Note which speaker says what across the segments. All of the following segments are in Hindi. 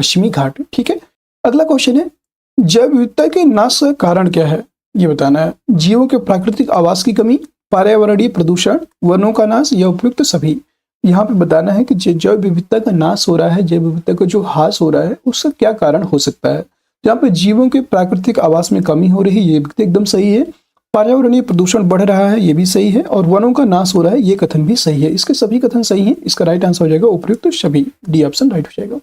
Speaker 1: पश्चिमी घाट। ठीक है, अगला क्वेश्चन है जैव विविधता के नाश का कारण क्या है, ये बताना है। जीवों के प्राकृतिक आवास की कमी, पर्यावरणीय प्रदूषण, वनों का नाश या उपयुक्त सभी। यहाँ पे बताना है कि जैव विविधता का नाश हो रहा है, जैव विविधता का जो ह्रास हो रहा है, उसका क्या कारण हो सकता है। जहाँ पे जीवों के प्राकृतिक आवास में कमी हो रही है, ये भी एकदम सही है। पर्यावरणीय प्रदूषण बढ़ रहा है, ये भी सही है। और वनों का नाश हो रहा है, ये कथन भी सही है। इसके सभी कथन सही हैं। इसका राइट आंसर हो जाएगा उपयुक्त सभी, डी ऑप्शन राइट हो जाएगा।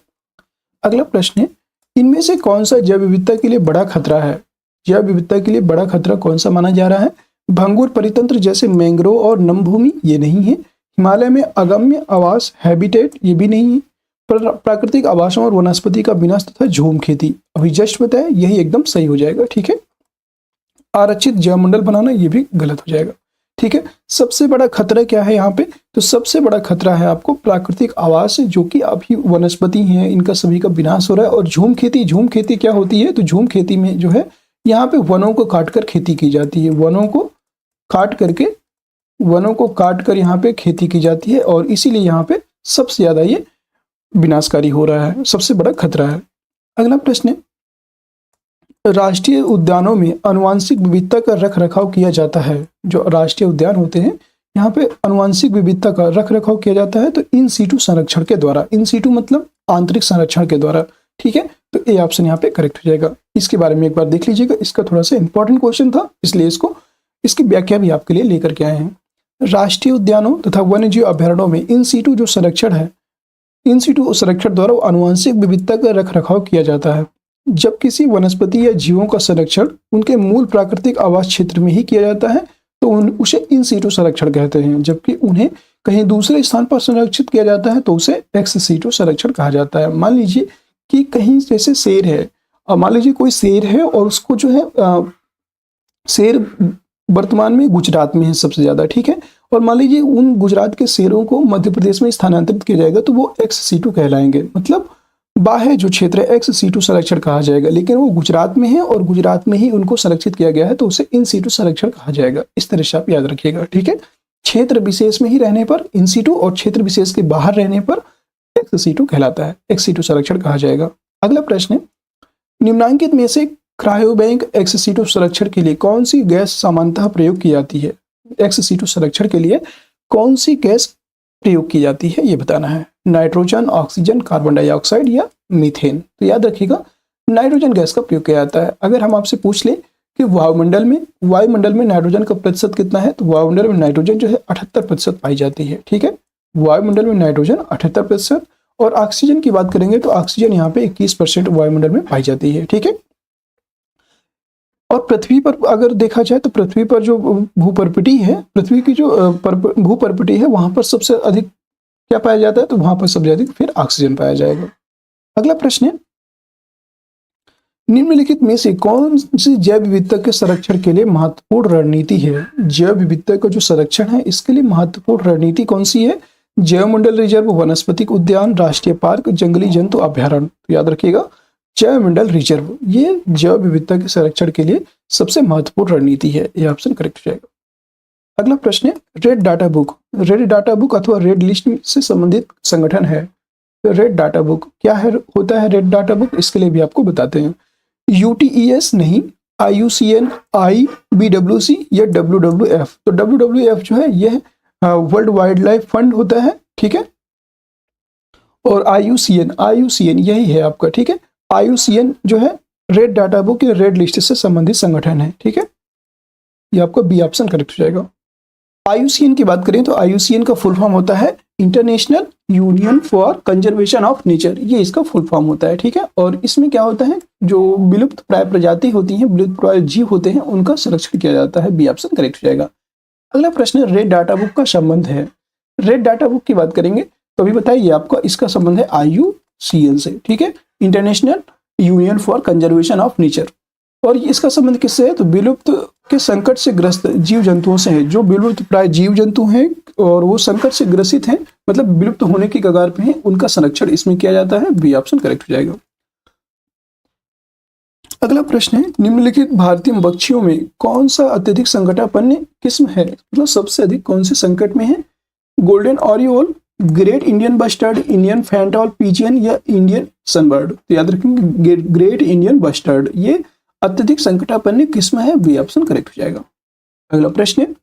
Speaker 1: अगला प्रश्न है इनमें से कौन सा जैव विविधता के लिए बड़ा खतरा है। जैव विविधता के लिए बड़ा खतरा कौन सा माना जा रहा है। भंगुर परितंत्र जैसे मैंग्रोव और नमभूमि, ये नहीं है। हिमालय में अगम्य आवास हैबिटेट, ये भी नहीं है। प्राकृतिक आवासों और वनस्पति का विनाश तथा झूम खेती, अभी जस्ट बताया, यही एकदम सही हो जाएगा। ठीक है, आरक्षित जैवमंडल बनाना, ये भी गलत हो जाएगा। ठीक है, सबसे बड़ा खतरा क्या है यहाँ पे, तो सबसे बड़ा खतरा है आपको प्राकृतिक आवास, जो कि अभी वनस्पति हैं, इनका सभी का विनाश हो रहा है। और झूम खेती, झूम खेती क्या होती है, तो झूम खेती में जो है यहाँ पे वनों को काटकर खेती की जाती है। वनों को काट कर यहाँ पे खेती की जाती है, और इसीलिए यहाँ पे सबसे ज्यादा ये विनाशकारी हो रहा है, सबसे बड़ा खतरा है। अगला प्रश्न है राष्ट्रीय उद्यानों में आनुवंशिक विविधता का रख रखाव किया जाता है। जो राष्ट्रीय उद्यान होते हैं, यहाँ पे आनुवंशिक विविधता का रख रखाव किया जाता है, तो इन सीटू संरक्षण के द्वारा। इन सीटू मतलब आंतरिक संरक्षण के द्वारा। ठीक है, तो ए ऑप्शन यहाँ पे करेक्ट हो जाएगा। इसके बारे में एक बार देख लीजिएगा, इसका थोड़ा सा इंपॉर्टेंट क्वेश्चन था, इसलिए इसकी व्याख्या भी आपके लिए लेकर के आए हैं। राष्ट्रीय उद्यानों तथा वन्य जीव अभ्यारण्यों में इन सीटू जो संरक्षण है, इन सीटू संरक्षण द्वारा आनुवंशिक विविधता का रख रखाव किया जाता है। जब किसी वनस्पति या जीवों का संरक्षण उनके मूल प्राकृतिक आवास क्षेत्र में ही किया जाता है, तो उसे इन सीटू संरक्षण कहते हैं। जबकि उन्हें कहीं दूसरे स्थान पर संरक्षित किया जाता है, तो उसे एक्स सीटू संरक्षण कहा जाता है। मान लीजिए कि कहीं जैसे शेर है, मान लीजिए कोई शेर है, और उसको जो है शेर वर्तमान में गुजरात में है सबसे ज्यादा। ठीक है, और मान लीजिए उन गुजरात के शेरों को मध्य प्रदेश में स्थानांतरित किया जाएगा, तो वो एक्स सीटू कहलाएंगे। मतलब बाह्य जो क्षेत्र है एक्स सीटू संरक्षण कहा जाएगा, लेकिन वो गुजरात में है और गुजरात में ही उनको संरक्षित किया गया है, तो उसे इन सीटू संरक्षण कहा जाएगा। इस तरह से आप याद रखिएगा। ठीक है, क्षेत्र विशेष में ही रहने पर इन सीटू, और क्षेत्र विशेष के बाहर रहने पर एक्स सीटू कहलाता है, एक्स सीटू संरक्षण कहा जाएगा। अगला प्रश्न है निम्नांकित में से क्रायोबैंक एक्स सीटू संरक्षण के लिए कौन सी गैस सामान्यतः प्रयोग की जाती है। एक्स सीटू संरक्षण के लिए कौन सी गैस प्रयोग की जाती है, ये बताना है। नाइट्रोजन, ऑक्सीजन, कार्बन डाइऑक्साइड या मीथेन। तो याद रखिएगा नाइट्रोजन गैस का प्रयोग किया जाता है। अगर हम आपसे पूछ ले कि वायुमंडल में नाइट्रोजन का प्रतिशत कितना है, तो वायुमंडल में नाइट्रोजन जो है 78% पाई जाती है। ठीक है, वायुमंडल में नाइट्रोजन 78%। और ऑक्सीजन की बात करेंगे तो ऑक्सीजन यहाँ पे 21% वायुमंडल में पाई जाती है। ठीक है, और पृथ्वी पर अगर देखा जाए तो पृथ्वी पर जो भूपर्पटी है, पृथ्वी की जो भूपर्पटी है, वहां पर सबसे अधिक क्या पाया जाता है, तो वहां पर सबसे अधिक फिर ऑक्सीजन पाया जाएगा। अगला प्रश्न है निम्नलिखित में से कौन सी जैव विविधता के संरक्षण के लिए महत्वपूर्ण रणनीति है। जैव विविधता का जो संरक्षण है, इसके लिए महत्वपूर्ण रणनीति कौन सी है। जैवमंडल रिजर्व, वनस्पतिक उद्यान, राष्ट्रीय पार्क, जंगली जंतु अभ्यारण्य। याद रखिएगा जैवमंडल रिजर्व, ये जैव विविधता के संरक्षण के लिए सबसे महत्वपूर्ण रणनीति है। यह ऑप्शन करेक्ट हो जाएगा। अगला प्रश्न है red data book. Red data book अथवा रेड लिस्ट से संबंधित संगठन है। तो रेड डाटा बुक क्या है, होता है रेड डाटा बुक, इसके लिए भी आपको बताते हैं। UTES नहीं, IUCN, IBWC या WWF। तो WWF जो है यह वर्ल्ड वाइल्ड लाइफ फंड होता है। ठीक है, और IUCN यही है आपका। ठीक है, IUCN जो है रेड डाटा बुक या रेड लिस्ट से संबंधित संगठन है। ठीक है, ये आपका बी ऑप्शन करेक्ट हो जाएगा। IUCN की बात करें तो IUCN का फुल फॉर्म होता है international union for conservation of nature, ये इसका फुल फॉर्म होता है। ठीक है, और इसमें क्या होता है, जो विलुप्त प्राय प्रजाति होती हैं, विलुप्त प्राय जीव होते हैं, उनका संरक्षण किया जाता है। बी ऑप्शन करेक्ट हो जाएगा। अगला प्रश्न रेड डाटा बुक का संबंध है। रेड डाटा बुक की बात करेंगे तो अभी बताइए आपका इसका संबंध है IUCN से। ठीक है, international union for conservation of nature. और इसका संबंध किससे है, तो विलुप्त के संकट से ग्रस्त जीव जंतुओं से है। जो विलुप्त प्राय जीव जंतु हैं और वो संकट से ग्रसित हैं, मतलब विलुप्त होने की कगार पे हैं, उनका संरक्षण इसमें किया जाता है। बी ऑप्शन करेक्ट हो जाएगा। अगला प्रश्न है निम्नलिखित भारतीय पक्षियों में कौन सा अत्यधिक संकटापन्न किस्म है, मतलब सबसे अधिक कौन से संकट में है। Golden oriole, great Indian bustard, Indian fantail pigeon या इंडियन सनबर्ड? तो याद रखेंगे ग्रेट इंडियन बस्टर्ड ये अत्यधिक संकटापन्न किस्म है, बी ऑप्शन करेक्ट हो जाएगा। अगला प्रश्न है,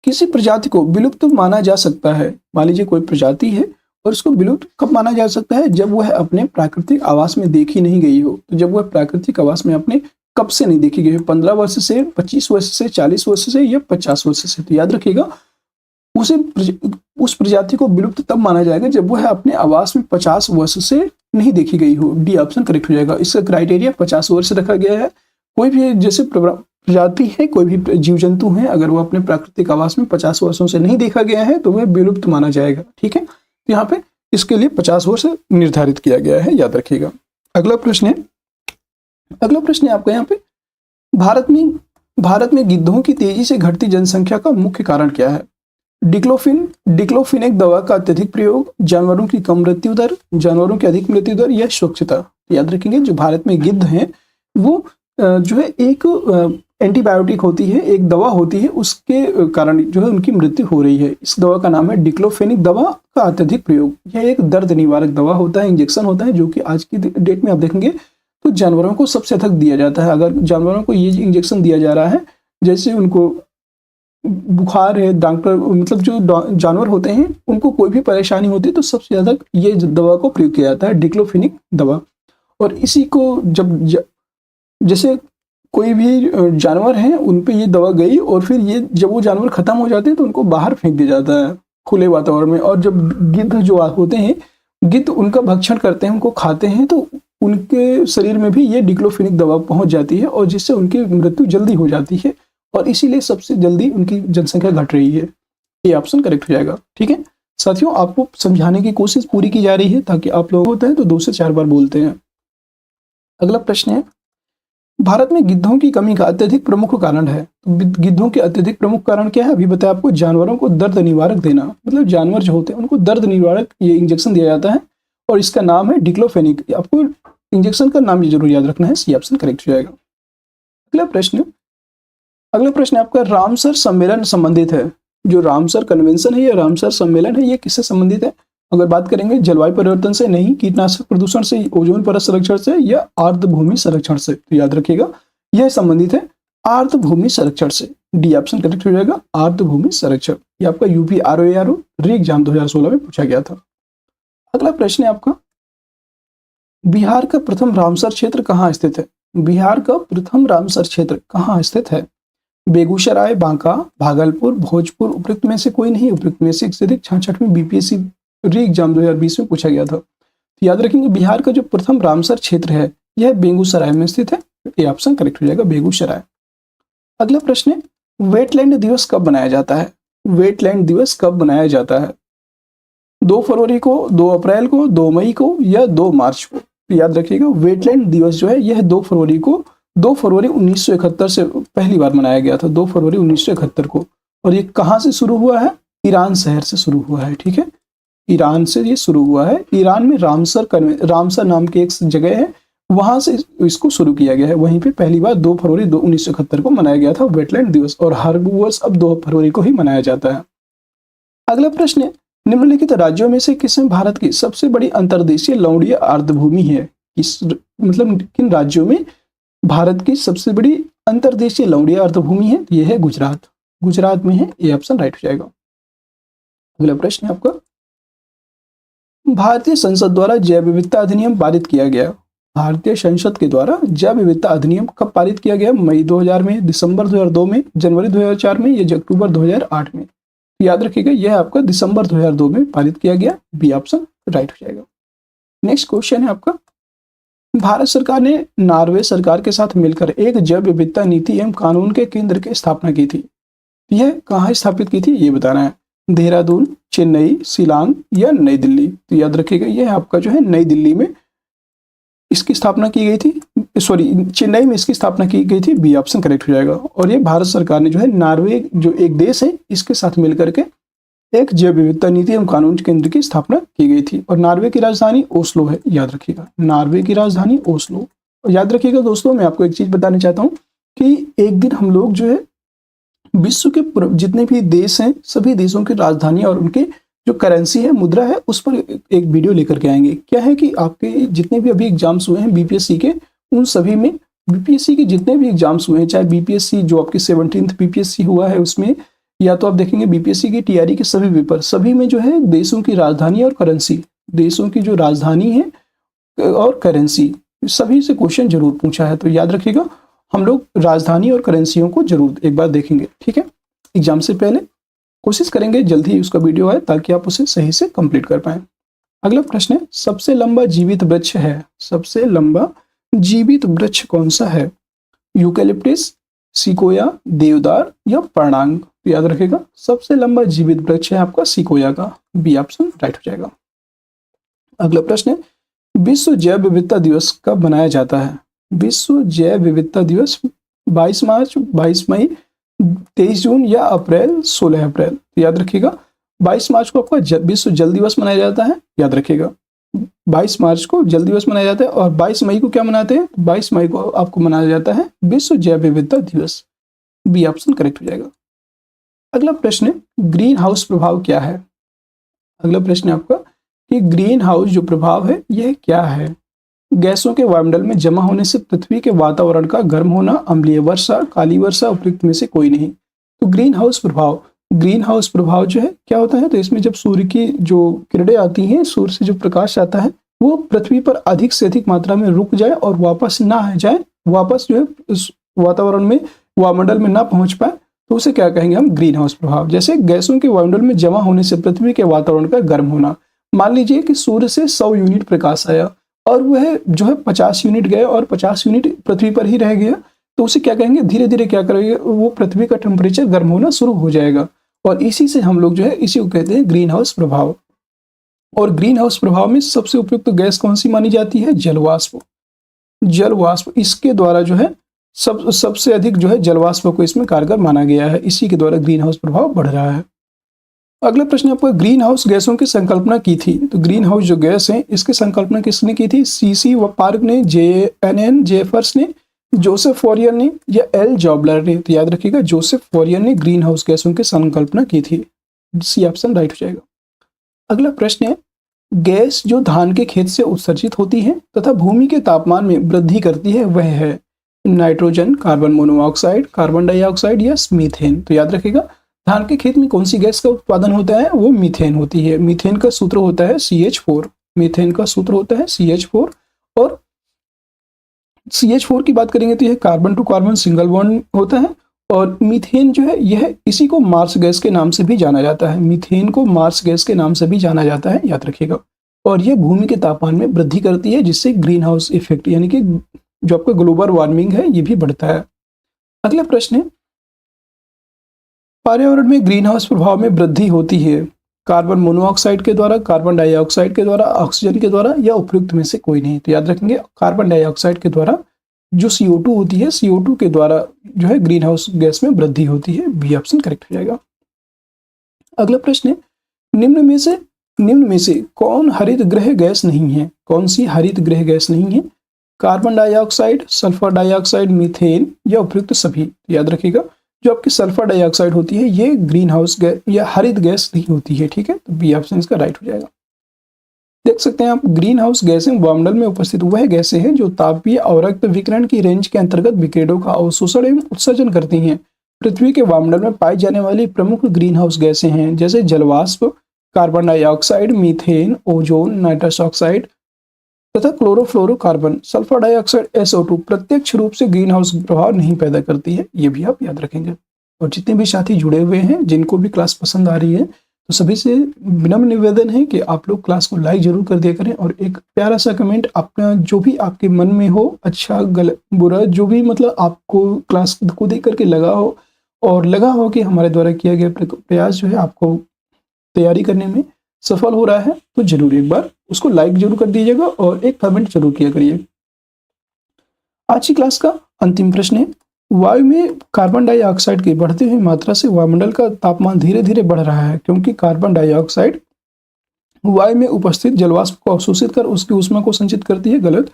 Speaker 1: किसी प्रजाति को विलुप्त माना जा सकता है? मान लीजिए कोई प्रजाति है और उसको विलुप्त कब माना जा सकता है? जब वह अपने प्राकृतिक आवास में देखी नहीं गई हो। तो जब वह प्राकृतिक आवास में अपने कब से नहीं देखी गई हो? 15 वर्ष से, 25 वर्ष से, 40 वर्ष से या 50 वर्ष से? तो याद रखिएगा उस प्रजाति को विलुप्त तब माना जाएगा जब वह अपने आवास में 50 वर्ष से नहीं देखी गई हो। डी ऑप्शन करेक्ट हो जाएगा। इसका क्राइटेरिया 50 वर्ष रखा गया है। कोई भी जैसे प्रजाति है, कोई भी जीव जंतु है, अगर वो अपने प्राकृतिक आवास में 50 वर्षों से नहीं देखा गया है तो वह विलुप्त माना जाएगा। ठीक है, तो यहाँ पे इसके लिए 50 वर्ष निर्धारित किया गया है, याद रखिएगा। अगला प्रश्न है आपका यहाँ पे, भारत में गिद्धों की तेजी से घटती जनसंख्या का मुख्य कारण क्या है? डिक्लोफिन एक दवा का अत्यधिक प्रयोग, जानवरों की कम मृत्यु दर, जानवरों की अधिक मृत्यु दर या स्वच्छता? याद रखेंगे जो भारत में गिद्ध हैं वो जो है एक एंटीबायोटिक होती है, एक दवा होती है, उसके कारण जो है उनकी मृत्यु हो रही है। इस दवा का नाम है डिक्लोफेनिक दवा का अत्यधिक प्रयोग। यह एक दर्द निवारक दवा होता है, इंजेक्शन होता है, जो कि आज की डेट में आप देखेंगे तो जानवरों को सबसे अधिक दिया जाता है। अगर जानवरों को ये इंजेक्शन दिया जा रहा है, जैसे उनको बुखार है, डॉक्टर मतलब जो जानवर होते हैं उनको कोई भी परेशानी होती है तो सबसे ज्यादा ये दवा को प्रयोग किया जाता है, डिक्लोफेनिक दवा। और इसी को जैसे कोई भी जानवर हैं उन पे ये दवा गई और फिर ये जब वो जानवर खत्म हो जाते हैं तो उनको बाहर फेंक दिया जाता है खुले वातावरण में। और जब गिद्ध जो होते हैं, गिद्ध उनका भक्षण करते हैं, उनको खाते हैं, तो उनके शरीर में भी ये डिक्लोफेनिक दवा पहुंच जाती है और जिससे उनकी मृत्यु जल्दी हो जाती है और इसीलिए सबसे जल्दी उनकी जनसंख्या घट रही है। ये ऑप्शन करेक्ट हो जाएगा। ठीक है साथियों, आपको समझाने की कोशिश पूरी की जा रही है ताकि आप लोग होते हैं तो 2 से 4 बार बोलते हैं। अगला प्रश्न है, भारत में गिद्धों की कमी का अत्यधिक प्रमुख कारण है। तो गिद्धों के अत्यधिक प्रमुख कारण क्या है? अभी बताया आपको, जानवरों को दर्द निवारक देना, मतलब जानवर जो होते हैं उनको दर्द निवारक ये इंजेक्शन दिया जाता है और इसका नाम है डिक्लोफेनिक। आपको इंजेक्शन का नाम जरूर याद रखना है, सी ऑप्शन करेक्ट हो जाएगा। अगला प्रश्न आपका रामसर सम्मेलन संबंधित है। जो रामसर कन्वेंशन है या रामसर सम्मेलन है, ये किससे संबंधित है? अगर बात करेंगे जलवायु परिवर्तन से, नहीं, कीटनाशक प्रदूषण से, ओजोन परत संरक्षण से या आर्द्रभूमि संरक्षण से? तो याद रखिएगा यह संबंधित है आर्द्रभूमि संरक्षण से। डी ऑप्शन करेक्ट हो जाएगा, आर्द्रभूमि संरक्षण। ये आपका यूपी ROARO री एग्जाम 2016 में पूछा गया था। अगला प्रश्न है आपका, बिहार का प्रथम रामसर क्षेत्र कहाँ स्थित है? बिहार का प्रथम रामसर क्षेत्र कहाँ स्थित है? बेगूसराय, बांका, भागलपुर, भोजपुर? उपयुक्त में से कोई नहीं, उपयुक्त में से 66वें BPSC री एग्जाम 2020 में पूछा गया था। तो याद रखेंगे बिहार का जो प्रथम रामसर क्षेत्र है यह बेगूसराय में स्थित है। ये ऑप्शन करेक्ट हो जाएगा, बेगूसराय। अगला प्रश्न है, वेटलैंड दिवस कब मनाया जाता है? वेटलैंड दिवस कब मनाया जाता है? 2 फरवरी को, 2 अप्रैल को, 2 मई को या 2 मार्च को? तो याद रखिएगा वेटलैंड दिवस जो है यह 2 फरवरी को, 2 फरवरी 1971 से पहली बार मनाया गया था, 2 फरवरी 1971 को। और ये कहाँ से शुरू हुआ है? ईरान शहर से शुरू हुआ है। ठीक है, ईरान से ये शुरू हुआ है। ईरान में रामसर नाम की एक जगह है, वहां से इसको शुरू किया गया है। वहीं पे पहली बार 2 फरवरी 1971 को मनाया गया था वेटलैंड दिवस, और हर वर्ष अब 2 फरवरी को ही मनाया जाता है। अगला प्रश्न है, निम्नलिखित राज्यों में से किसमें भारत की सबसे बड़ी अंतर्देशीय लवणीय आर्द्रभूमि है? मतलब किन राज्यों में भारत की सबसे बड़ी अंतर्देशीय लवणीय आर्द्रभूमि है? यह है गुजरात। गुजरात में है, ये ऑप्शन राइट हो जाएगा। अगला प्रश्न है आपका, भारतीय संसद द्वारा जैव विविधता अधिनियम पारित किया गया। भारतीय संसद के द्वारा जैव विविधता अधिनियम कब पारित किया गया? मई 2000 में, दिसंबर 2002 में, जनवरी 2004 में या अक्टूबर 2008 में? याद रखिएगा यह आपका दिसंबर 2002 में पारित किया गया। बी ऑप्शन राइट हो जाएगा। नेक्स्ट क्वेश्चन है आपका, भारत सरकार ने नॉर्वे सरकार के साथ मिलकर एक जैव विविधता नीति एवं कानून के केंद्र की स्थापना की थी। यह कहाँ स्थापित की थी ये बताना है। देहरादून, चेन्नई, शिलांग या नई दिल्ली? तो याद रखिएगा यह आपका जो है नई दिल्ली में इसकी स्थापना की गई थी, सॉरी चेन्नई में इसकी स्थापना की गई थी। बी ऑप्शन करेक्ट हो जाएगा। और ये भारत सरकार ने जो है नॉर्वे जो एक देश है इसके साथ मिलकर के एक जैव विविधता नीति एवं कानून केंद्र की स्थापना की गई थी। और नॉर्वे की राजधानी ओस्लो है, याद रखिएगा नॉर्वे की राजधानी ओस्लो। और याद रखिएगा दोस्तों, मैं आपको एक चीज बताना चाहता हूँ कि एक दिन हम लोग जो है विश्व के जितने भी देश हैं सभी देशों की राजधानी और उनके जो करेंसी है, मुद्रा है, उस पर एक वीडियो लेकर के आएंगे। क्या है कि आपके जितने भी अभी एग्जाम्स हुए हैं बीपीएससी के, उन सभी में बीपीएससी के जितने भी एग्जाम्स हुए हैं, चाहे बीपीएससी जो आपकी 17th बीपीएससी हुआ है उसमें, या तो आप देखेंगे बीपीएससी की टीआरई के सभी पेपर, सभी में जो है देशों की राजधानी और करेंसी, देशों की जो राजधानी है और करेंसी, सभी से क्वेश्चन जरूर पूछा है। तो याद रखिएगा, हम लोग राजधानी और करेंसियों को जरूर एक बार देखेंगे, ठीक है। एग्जाम से पहले कोशिश करेंगे जल्द ही उसका वीडियो आए ताकि आप उसे सही से कंप्लीट कर पाएं। अगला प्रश्न है, सबसे लंबा जीवित वृक्ष है, सबसे लंबा जीवित वृक्ष कौन सा है? यूकेलिप्टिस, सिकोया, देवदार या पर्णांग? तो याद रखिएगा, सबसे लंबा जीवित वृक्ष है आपका सिकोया का, बी ऑप्शन राइट हो जाएगा। अगला प्रश्न है, विश्व जैव विविधता दिवस कब मनाया जाता है? विश्व जैव विविधता दिवस 22 मार्च, 22 मई, 23 जून या अप्रैल, 16 अप्रैल? तो याद रखिएगा 22 मार्च को आपका विश्व जल दिवस मनाया जाता है। याद रखिएगा 22 मार्च को जल दिवस मनाया जाता है। और 22 मई को क्या मनाते हैं? 22 मई को आपको मनाया जाता है विश्व जैव विविधता दिवस, बी ऑप्शन करेक्ट हो जाएगा। अगला प्रश्न है, ग्रीन हाउस प्रभाव क्या है? अगला प्रश्न है आपका कि ग्रीन हाउस जो प्रभाव है यह क्या है? गैसों के वायुमंडल में जमा होने से पृथ्वी के वातावरण का गर्म होना, अम्लीय वर्षा, काली वर्षा, उपयुक्त में से कोई नहीं। तो ग्रीन हाउस प्रभाव, ग्रीन हाउस प्रभाव जो है क्या होता है? तो इसमें जब सूर्य की जो किरणें आती हैं, सूर्य से जो प्रकाश आता है वो पृथ्वी पर अधिक से अधिक मात्रा में रुक जाए और वापस ना आ जाए, वापस जो है उस वातावरण में, वायुमंडल में ना पहुंच पाए, तो उसे क्या कहेंगे हम? ग्रीन हाउस प्रभाव। जैसे गैसों के वायुमंडल में जमा होने से पृथ्वी के वातावरण का गर्म होना, मान लीजिए कि सूर्य से 100 यूनिट प्रकाश आया और वह जो है 50 यूनिट गए और 50 यूनिट पृथ्वी पर ही रह गया, तो उसे क्या कहेंगे? धीरे धीरे क्या करेंगे? वो पृथ्वी का टेम्परेचर गर्म होना शुरू हो जाएगा और इसी से हम लोग जो है इसी को कहते हैं ग्रीन हाउस प्रभाव। और ग्रीन हाउस प्रभाव में सबसे उपयुक्त गैस कौन सी मानी जाती है? जलवाष्प। जलवाष्प, इसके द्वारा जो है सबसे अधिक जो है जलवाष्प को इसमें कारगर माना गया है, इसी के द्वारा ग्रीन हाउस प्रभाव बढ़ रहा है। अगला प्रश्न आपको, ग्रीन हाउस गैसों की संकल्पना की थी? तो ग्रीन हाउस जो गैस है इसकी संकल्पना किसने की थी? सीसी पार्क ने, JNN जेफर्स ने, जोसेफ फॉरियर ने या एल जॉबलर ने? तो याद रखिएगा जोसेफ फॉरियर ने ग्रीन हाउस गैसों की संकल्पना की थी, सी ऑप्शन राइट हो जाएगा। अगला प्रश्न है, गैस जो धान के खेत से उत्सर्जित होती है तथा भूमि के तापमान में वृद्धि करती है वह है nitrogen, carbon monoxide, carbon dioxide या मीथेन? तो याद रखिएगा धान के खेत में कौन सी गैस का उत्पादन होता है? वो मीथेन होती है। मीथेन का सूत्र होता है CH4, मीथेन का सूत्र होता है CH4। और CH4 की बात करेंगे तो यह carbon to carbon single bond होता है। और मीथेन जो है यह इसी को मार्स गैस के नाम से भी जाना जाता है, मीथेन को मार्स गैस के नाम से भी जाना जाता है, याद रखिएगा। और यह भूमि के तापमान में वृद्धि करती है जिससे ग्रीन हाउस इफेक्ट यानी कि जो आपका ग्लोबल वार्मिंग है ये भी बढ़ता है। अगला प्रश्न है, पर्यावरण में ग्रीन हाउस प्रभाव में वृद्धि होती है कार्बन मोनोऑक्साइड के द्वारा, कार्बन डाइऑक्साइड के द्वारा, ऑक्सीजन के द्वारा या उपयुक्त में से कोई नहीं? तो याद रखेंगे कार्बन डाइऑक्साइड के द्वारा, जो CO2 होती है, CO2 के द्वारा जो है ग्रीन हाउस गैस में वृद्धि होती है, बी ऑप्शन करेक्ट हो जाएगा। अगला प्रश्न है, निम्न में से कौन हरित गृह गैस नहीं है? कौन सी हरित गृह गैस नहीं है? Carbon dioxide, sulphur dioxide, methane या उपयुक्त सभी? याद रखिएगा जो आपकी सल्फर डाइऑक्साइड होती है ये ग्रीन हाउस गैस या हरित गैस नहीं होती है, ठीक है। तो बी ऑप्शन इसका राइट हो जाएगा। देख सकते हैं आप, ग्रीन हाउस गैसें वायुमंडल में उपस्थित वह गैसें हैं जो तापीय और रक्त विकिरण की रेंज के अंतर्गत विकिरणों का अवशोषण एवं उत्सर्जन करती हैं। पृथ्वी के वायुमंडल में पाई जाने वाली प्रमुख ग्रीन हाउस गैसें हैं जैसे जलवाष्प, carbon dioxide, methane, ozone, nitrous oxide तथा क्लोरोफ्लोरोकार्बन। सल्फर डाइऑक्साइड SO2 प्रत्यक्ष रूप से ग्रीन हाउस प्रभाव नहीं पैदा करती है, ये भी आप याद रखेंगे। और जितने भी साथी जुड़े हुए हैं जिनको भी क्लास पसंद आ रही है तो सभी से विनम्र निवेदन है कि आप लोग क्लास को लाइक जरूर कर दिया करें और एक प्यारा सा कमेंट अपना जो भी आपके मन में हो, अच्छा गलत बुरा जो भी मतलब आपको क्लास को देख करके लगा हो और लगा हो कि हमारे द्वारा किया गया प्रयास जो है आपको तैयारी करने में सफल हो रहा है, तो जरूर एक बार उसको लाइक जरूर कर दीजिएगा और एक कमेंट जरूर किया करिए। आज की क्लास का अंतिम प्रश्न है, वायु में कार्बन डाइऑक्साइड की बढ़ती हुई मात्रा से वायुमंडल का तापमान धीरे धीरे बढ़ रहा है क्योंकि कार्बन डाइऑक्साइड वायु में उपस्थित जलवाष्प को अवशोषित कर उसकी ऊष्मा को संचित करती है, गलत।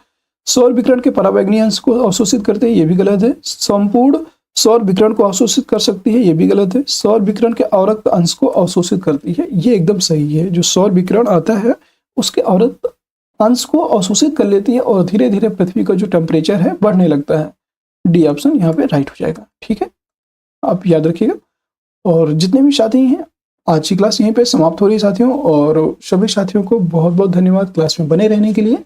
Speaker 1: सौर विकिरण के परावैंगनी अंश को अवशोषित करते हैं, ये भी गलत है। संपूर्ण सौर विकिरण को अवशोषित कर सकती है, ये भी गलत है। सौर विकिरण के अवरक्त अंश को अवशोषित करती है, ये एकदम सही है। जो सौर विकिरण आता है उसके अवरक्त अंश को अवशोषित कर लेती है और धीरे धीरे पृथ्वी का जो टेम्परेचर है बढ़ने लगता है। डी ऑप्शन यहाँ पे राइट हो जाएगा। ठीक है, आप याद रखिएगा। और जितने भी साथी हैं, आज की क्लास यहीं पे समाप्त हो रही है साथियों, और सभी साथियों को बहुत बहुत धन्यवाद क्लास में बने रहने के लिए।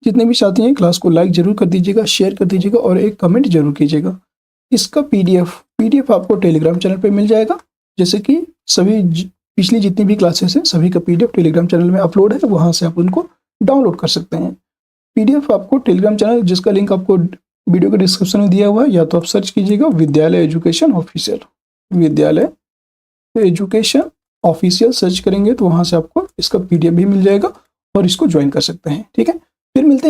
Speaker 1: जितने भी साथी हैं क्लास को लाइक जरूर कर दीजिएगा, शेयर कर दीजिएगा और एक कमेंट जरूर कीजिएगा। इसका पीडीएफ आपको टेलीग्राम चैनल पे मिल जाएगा। जैसे कि सभी पिछली जितनी भी क्लासेस हैं सभी का पीडीएफ टेलीग्राम चैनल में अपलोड है, वहां से आप उनको डाउनलोड कर सकते हैं। पीडीएफ आपको टेलीग्राम चैनल, जिसका लिंक आपको वीडियो के डिस्क्रिप्शन में दिया हुआ है, या तो आप सर्च कीजिएगा विद्यालय एजुकेशन ऑफिशियल, विद्यालय एजुकेशन ऑफिशियल सर्च करेंगे तो वहां से आपको इसका पीडीएफ भी मिल जाएगा और इसको ज्वाइन कर सकते हैं। ठीक है, फिर मिलते हैं